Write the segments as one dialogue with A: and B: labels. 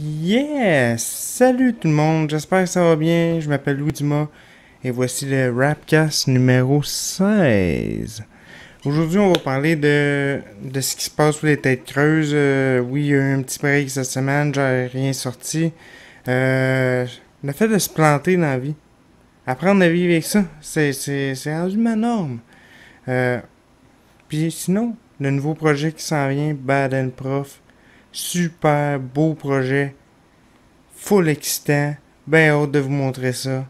A: Yes! Salut tout le monde, j'espère que ça va bien. Je m'appelle Louis Dumas et voici le Rapcast numéro 16. Aujourd'hui, on va parler de ce qui se passe pour les têtes creuses. Oui, il y a eu un petit break cette semaine, j'ai rien sorti. Le fait de se planter dans la vie, apprendre à vivre avec ça, c'est rendu ma norme. Euh, Puis sinon, le nouveau projet qui s'en vient, Bad and Prof, super beau projet. Full excitant. Ben hâte de vous montrer ça.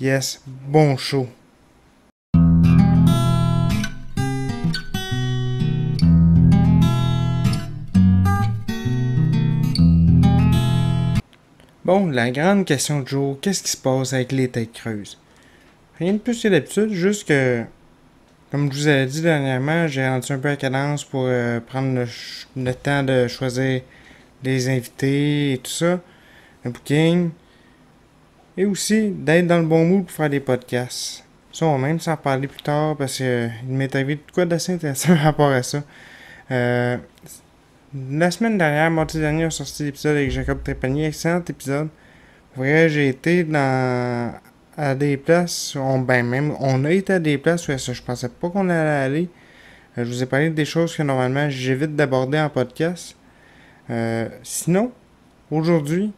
A: Yes, bon show. Bon, la grande question du jour, qu'est-ce qui se passe avec les têtes creuses? Rien de plus que d'habitude, juste que, comme je vous avais dit dernièrement, j'ai rendu un peu à cadence pour prendre le temps de choisir les invités et tout ça, le booking, et aussi d'être dans le bon mood pour faire des podcasts. Ça, on va même s'en parler plus tard parce qu'il m'est arrivé de quoi d'assez intéressant par rapport à ça. Euh, la semaine dernière, mardi dernier, on a sorti l'épisode avec Jacob Trépanier. Excellent épisode. Vrai, j'ai été à des places, on a été à des places où je pensais pas qu'on allait aller. Je vous ai parlé des choses que normalement j'évite d'aborder en podcast. Sinon, aujourd'hui,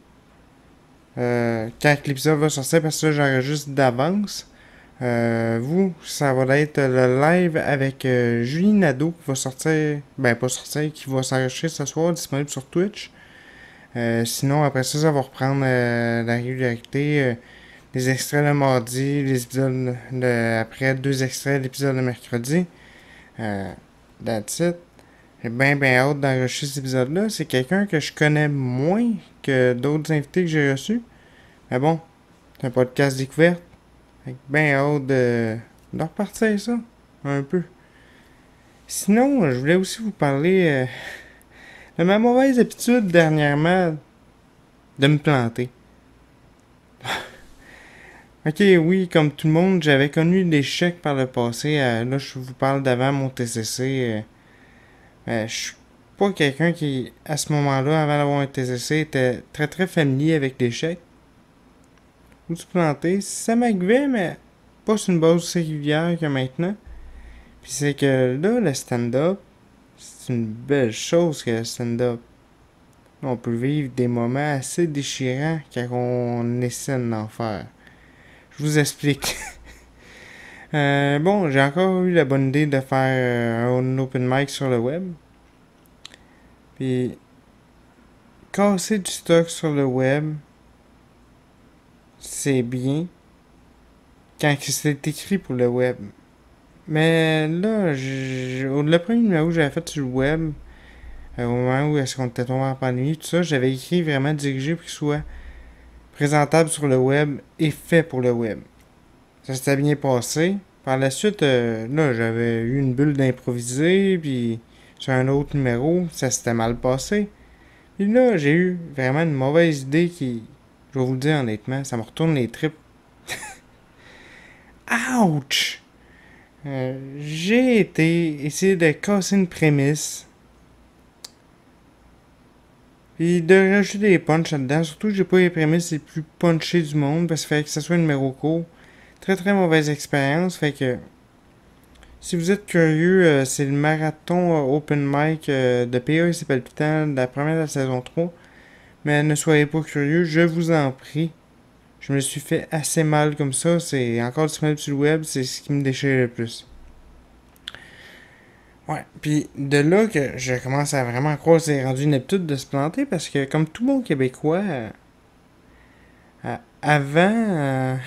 A: quand l'épisode va sortir, parce que là j'enregistre d'avance, ça va être le live avec Julie Nadeau qui va sortir, pas sortir, qui va s'enregistrer ce soir, disponible sur Twitch. Sinon, après ça, ça va reprendre la régularité. Les extraits le mardi, les épisodes après 2 extraits l'épisode le mercredi. That's it. J'ai bien hâte d'enregistrer cet épisode-là. C'est quelqu'un que je connais moins que d'autres invités que j'ai reçus. Mais bon, c'est un podcast découverte. Fait bien hâte de repartir ça, un peu. Sinon, je voulais aussi vous parler de ma mauvaise habitude dernièrement de me planter. Ok, oui, comme tout le monde, j'avais connu l'échec par le passé. Là, je vous parle d'avant mon TCC. Je suis pas quelqu'un qui, à ce moment-là, avant d'avoir un TCC, était très très familier avec l'échec. Ou se planter, ça m'arrivait, mais pas sur une base aussi régulière que maintenant. Puis c'est que là, le stand-up, c'est une belle chose que le stand-up. On peut vivre des moments assez déchirants quand on essaie d'en faire. Je vous explique. Bon, j'ai encore eu la bonne idée de faire un open mic sur le web. Puis, casser du stock sur le web, c'est bien quand c'est écrit pour le web. Mais là, le premier numéro que j'avais fait sur le web, au moment où est-ce qu'on était tombé en pandémie, tout ça, j'avais écrit vraiment dirigé pour qu'il soit présentable sur le web et fait pour le web. Ça s'était bien passé. Par la suite, là, j'avais eu une bulle d'improviser, puis sur un autre numéro, ça s'était mal passé. Puis là, j'ai eu vraiment une mauvaise idée qui, je vais vous le dire honnêtement, ça me retourne les tripes. Ouch! J'ai essayé de casser une prémisse, puis de rajouter des punchs là-dedans. Surtout que j'ai pas les prémices les plus punchées du monde, parce qu'il fallait que ça soit un numéro court. Très très mauvaise expérience, fait que si vous êtes curieux, c'est le marathon open mic de PA c'est palpitant de la première de la saison 3. Mais ne soyez pas curieux, je vous en prie. Je me suis fait assez mal comme ça, c'est encore disponible sur le web, c'est ce qui me déchire le plus. Ouais, puis de là que je commence à vraiment croire que c'est rendu une habitude de se planter parce que comme tout bon Québécois, avant,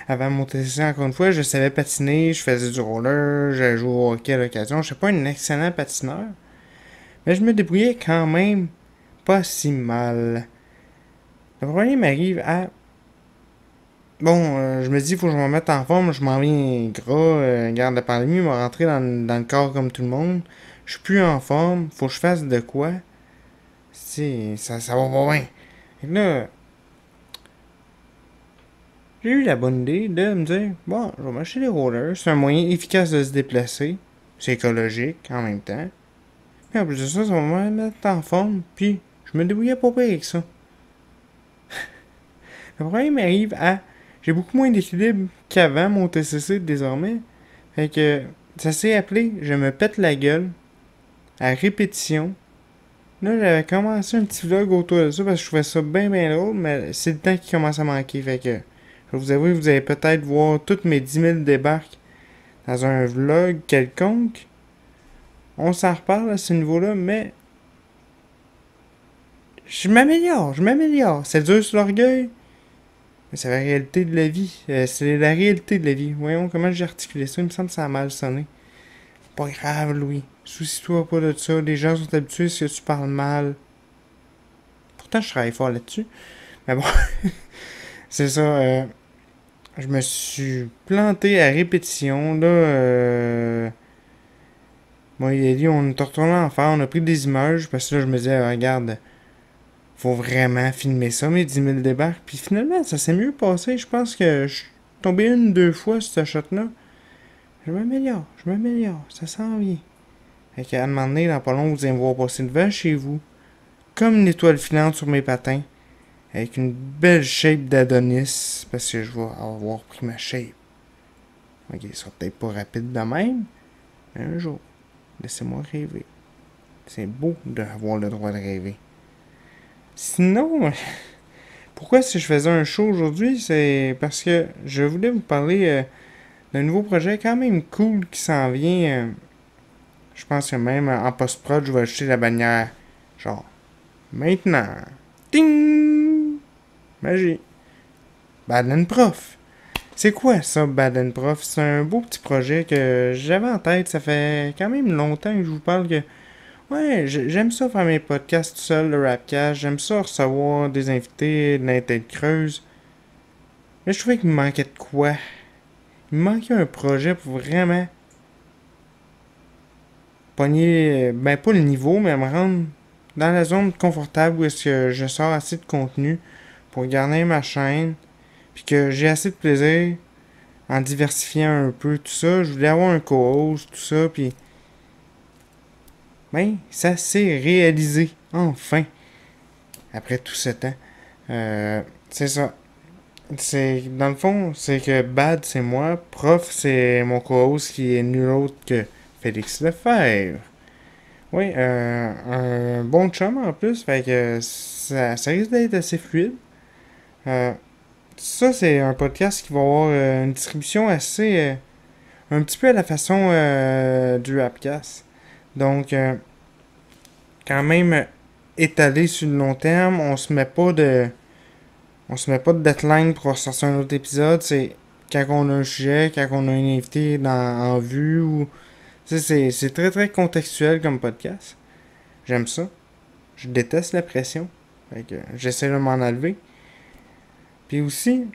A: avant mon TCC, encore une fois, je savais patiner, je faisais du roller, j'ai joué au hockey à l'occasion. Je suis pas un excellent patineur, mais je me débrouillais quand même pas si mal. Le problème m'arrive à... Bon, je me dis, il faut que je me mette en forme, je m'en viens gras, garde la pandémie m'a rentré dans le corps comme tout le monde. Je suis plus en forme, faut que je fasse de quoi. Ça va pas bien. Et là, j'ai eu la bonne idée de me dire, bon, je vais m'acheter des rollers, c'est un moyen efficace de se déplacer, c'est écologique en même temps. Puis en plus de ça, ça va me mettre en forme, puis je me débrouillais pas pire avec ça. Le problème arrive à... J'ai beaucoup moins d'équilibre qu'avant mon TCC désormais. Fait que ça s'est appelé « Je me pète la gueule » à répétition. Là, j'avais commencé un petit vlog autour de ça parce que je trouvais ça bien drôle, mais c'est le temps qui commence à manquer. Fait que je vais vous avouer, vous allez peut-être voir toutes mes 10 000 débarques dans un vlog quelconque. On s'en reparle à ce niveau-là, mais je m'améliore. C'est dur sur l'orgueil, mais c'est la réalité de la vie. C'est la réalité de la vie. Voyons comment j'ai articulé ça. Il me semble que ça a mal sonné. Pas grave, Louis. Soucie-toi pas de ça. Les gens sont habitués à ce que tu parles mal. Pourtant, je travaille fort là-dessus. Mais bon, c'est ça. Je me suis planté à répétition. Là, moi et Ellie, on est retourné en faire. On a pris des images parce que là, je me disais, regarde, faut vraiment filmer ça, mes 10 000 débarques. Puis finalement, ça s'est mieux passé. Je pense que je suis tombé 1-2 fois sur ce shot-là. Je m'améliore. Ça s'en vient. Fait qu'à un moment donné, dans pas long, vous allez me voir passer devant chez vous, comme une étoile filante sur mes patins, avec une belle shape d'Adonis, parce que je vais avoir pris ma shape. Ok, ça sera peut-être pas rapide de même, mais un jour, laissez-moi rêver. C'est beau d'avoir le droit de rêver. Sinon, pourquoi si je faisais un show aujourd'hui, c'est parce que je voulais vous parler d'un nouveau projet quand même cool qui s'en vient. Je pense que même en post-prod, je vais ajouter la bannière. Genre, maintenant. Ting! Magie. Bad Prof. C'est quoi ça, Bad Prof? C'est un beau petit projet que j'avais en tête. Ça fait quand même longtemps que je vous parle que... Ouais, j'aime ça faire mes podcasts tout seul, le Rapcast. J'aime ça recevoir des invités de la tête creuse. Mais je trouvais qu'il me manquait de quoi? Il me manquait un projet pour vraiment pogner, ben pas le niveau, mais me rendre dans la zone confortable où est-ce que je sors assez de contenu pour garder ma chaîne, puis que j'ai assez de plaisir en diversifiant un peu tout ça. Je voulais avoir un co-host, tout ça, puis ben, ça s'est réalisé, enfin, après tout ce temps. C'est ça. Dans le fond, c'est que Bad, c'est moi, Prof, c'est mon co-host qui est nul autre que Félix Lefebvre. Oui, un bon chum en plus, fait que ça risque d'être assez fluide. Ça, c'est un podcast qui va avoir une distribution assez... un petit peu à la façon du Rapcast. Donc, quand même étalé sur le long terme, on se met pas de deadline pour sortir un autre épisode. C'est quand on a un sujet, quand on a un invité en vue ou... C'est très très contextuel comme podcast. J'aime ça. Je déteste la pression. Fait que j'essaie de m'en enlever. Puis aussi,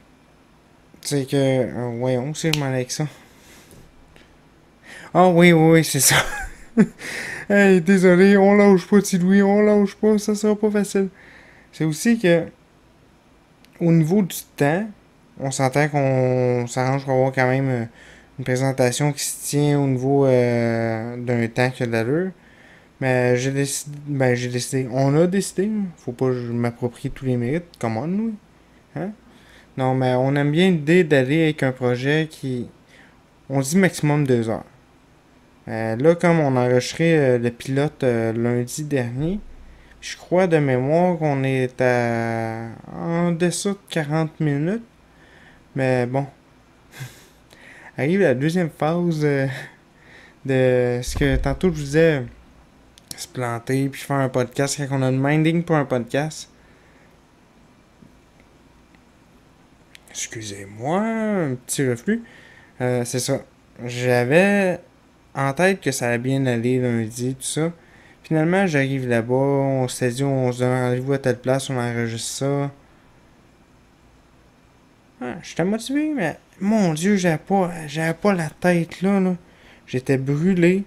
A: c'est que... voyons, où c'est que je m'en allais avec ça? Ah oui, c'est ça. Hey, désolé, on lâche pas, petit Louis, on lâche pas, ça sera pas facile. C'est aussi que, au niveau du temps, on s'entend qu'on s'arrange pour avoir quand même une présentation qui se tient au niveau d'un temps qui a de l'allure. Mais j'ai décidé, on a décidé, faut pas que je m'approprie tous les mérites, come on, Louis. Hein? Non, mais on aime bien l'idée d'aller avec un projet qui, on dit maximum 2 heures. Là, comme on a enregistré le pilote lundi dernier, je crois de mémoire qu'on est en dessous de 40 minutes. Mais bon, arrive la deuxième phase de ce que tantôt je vous disais, se planter puis faire un podcast quand on a le minding pour un podcast. Excusez-moi, un petit reflux. C'est ça. J'avais en tête que ça allait bien aller lundi, tout ça. Finalement, j'arrive là-bas, on s'est dit, on se donne rendez-vous à telle place, on enregistre ça. J'étais motivé, mais mon Dieu, j'avais pas la tête là. J'étais brûlé.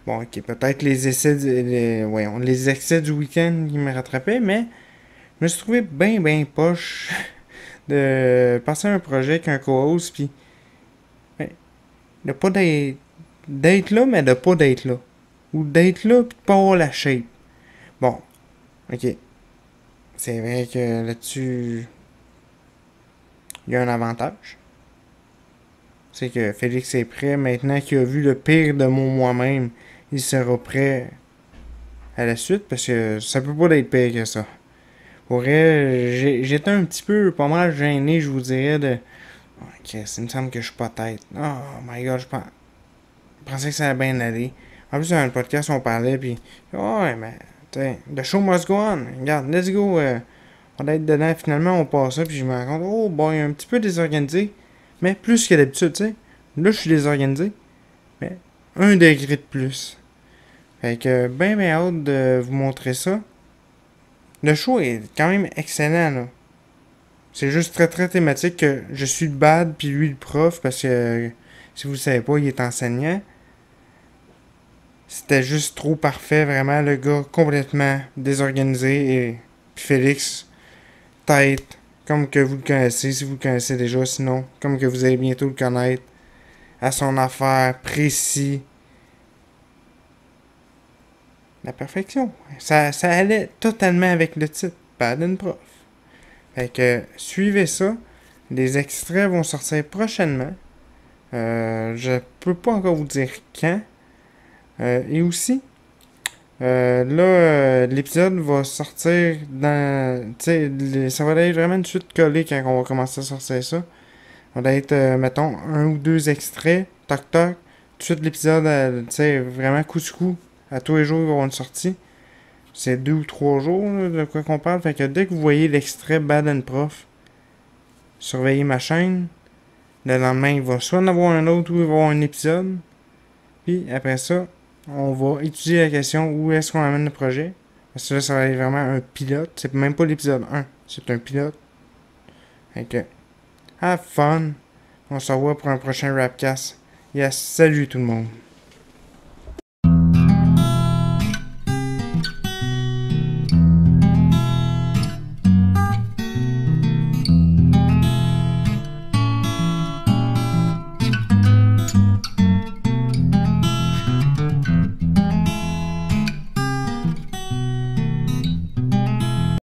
A: Bon, ok, peut-être les excès du week-end qui me rattrapaient, mais je me suis trouvé bien poche de passer un projet avec un co-host, puis de pas d'être là, mais de pas d'être là. Ou d'être là, puis de pas avoir la shape. Bon, ok. C'est vrai que là-dessus, il y a un avantage. C'est que Félix est prêt. Maintenant qu'il a vu le pire de moi-même, il sera prêt à la suite parce que ça peut pas être pire que ça. Pour vrai, j'étais un petit peu pas mal gêné, je vous dirais, de. Ok, il me semble que je suis pas tête. Oh my god, je pensais que ça allait bien aller. En plus, dans le podcast, on parlait, puis. Ouais, mais. The show must go on. Regarde, let's go. On va être dedans. Finalement, on passe ça, puis je me rends compte, oh, bon, il est un petit peu désorganisé. Mais plus que d'habitude, tu sais. Là, je suis désorganisé. Mais 1 degré de plus. Fait que, ben hâte de vous montrer ça. Le show est quand même excellent, là. C'est juste très très thématique que je suis le bad puis lui le prof parce que si vous le savez pas, il est enseignant. C'était juste trop parfait, vraiment, le gars complètement désorganisé et puis Félix, tête, comme que vous le connaissez, si vous le connaissez déjà, sinon, comme que vous allez bientôt le connaître, à son affaire, précis. La perfection. Ça allait totalement avec le titre, Bad and Prof. Fait que suivez ça. Les extraits vont sortir prochainement. Je peux pas encore vous dire quand. Et aussi, l'épisode va sortir dans. Tu sais, ça va être vraiment une suite collée quand on va commencer à sortir ça. Ça va être, mettons, 1 ou 2 extraits, toc toc. Tout de suite, l'épisode, tu sais, vraiment coup sur coup. À tous les jours, il va y avoir une sortie. C'est 2 ou 3 jours là, de quoi qu'on parle. Fait que dès que vous voyez l'extrait Bad and Prof, surveillez ma chaîne. Le lendemain, il va soit en avoir un autre ou il va y avoir un épisode. Puis après ça, on va étudier la question où est-ce qu'on amène le projet. Parce que là, ça va être vraiment un pilote. C'est même pas l'épisode 1, c'est un pilote. Fait que, have fun. On se revoit pour un prochain Rapcast. Yes, salut tout le monde.